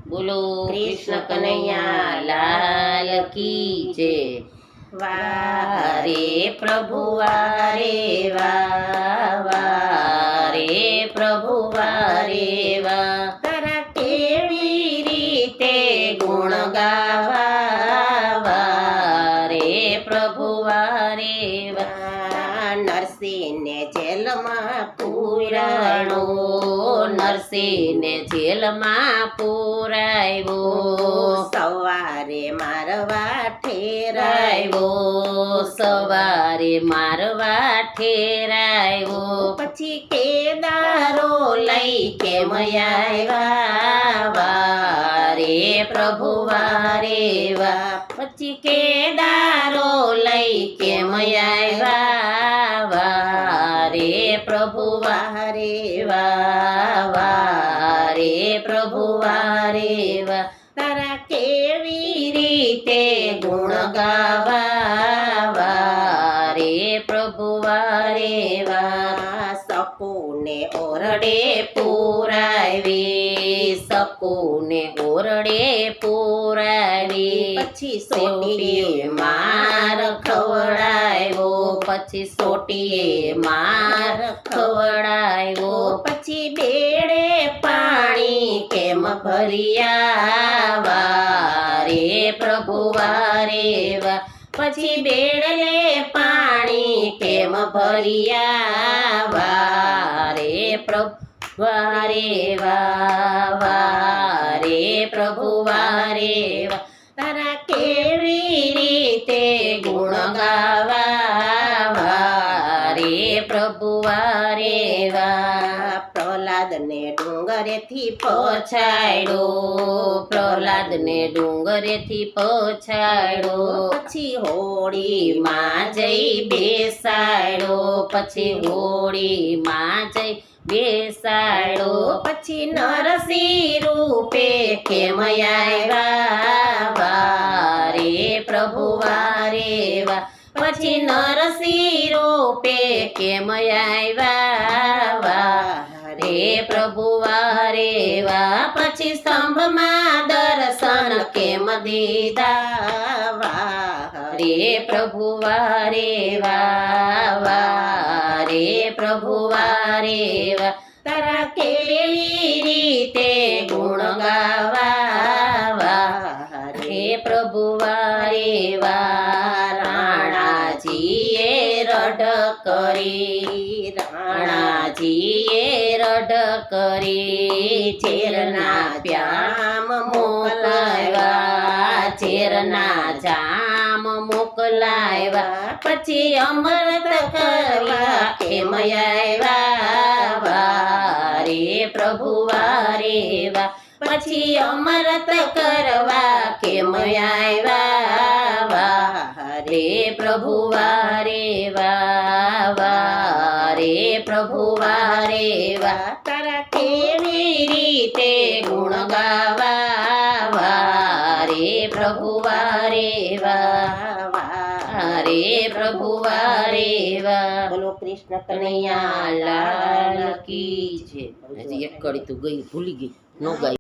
બોલો કૃષ્ણ કનૈયા લાલ કી જય। વારે પ્રભુ વારે વારે પ્રભુ વારે વા, તારા કેવી રીતે ગુણ ગાવા વારે પ્રભુ વારે વા। નરસિંહને જેલમાં પૂરાણો, નરસિંહને જેલમાં પૂરાયો, સવારે મારવા ઠેરાયો, સવારે મારવા ઠેરાયો, પછી કેદારો લઈ કેમ આવ્યા વારે પ્રભુ વારે વા, પછી કેદારો લઈ કેમ આવ્યા વારે પ્રભુ વારે વારે પ્રભુ વારે વા, તારા કેવી રીતે ગુણ ગાવા વારે પ્રભુ વારે વા। સકુને ઓરડે પુરાવી, સકુને ઓરડે પુરાવી, પછી સોટીએ માર ખવડાવ્યો, પછી સોટીએ માર ખવડાવ્યો, પછી બેડે પાણી કેમ ભર્યા વારે પ્રભુ વારે વા, પછી બેડલે પાણી કેમ ભર્યા વારે પ્રભુ વારે વારે પ્રભુ વારે વા, તારા કેવી રીતે ગુણ ગાવા વારે પ્રભુ વારે વા। પ્રહલાદને ડુંગરેથી પછાડ્યો, પ્રહલાદને ડુંગરેથી પછાડ્યો, પછી હોળીમાં જઈ બેસાડ્યો, પછી હોળીમાં જઈ બેસાડ્યો, પછી નરસિંહ રૂપે કેમ આવ્યા વારે પ્રભુ વારે વા, પછી નરસિંહ રૂપે કેમ આવ્યા વારે પ્રભુ વારે વા, પછી સ્તંભમાં દર્શન કેમ દીધા વારે પ્રભુ વારે વારે પ્રભુ વારે વા, તારા કેવી રીતે ગુણ ગાવા વારે પ્રભુ વારે વા। રાણાજીએ રડ કરી, રાણાજીએ રડ કરી, ઝેરના પ્યામ મોકલાવ્યા, ઝેરના જામ મોકલાવ્યા, પછી અમૃત કરવા કેમ આવ્યા વારે પ્રભુ વારે વા, પછી અમૃત કરવા કેમ આવ્યા વારે પ્રભુ વારે વારે પ્રભુ વારે વા, તારા કેવી રીતે ગુણ ગાવા વારે પ્રભુ વારે વારે પ્રભુ વારે વા। બોલો કૃષ્ણ કનૈયા લાલ કી જય। હજી એક કડી તું ગઈ ભૂલી ગઈ, નો ગાઈ।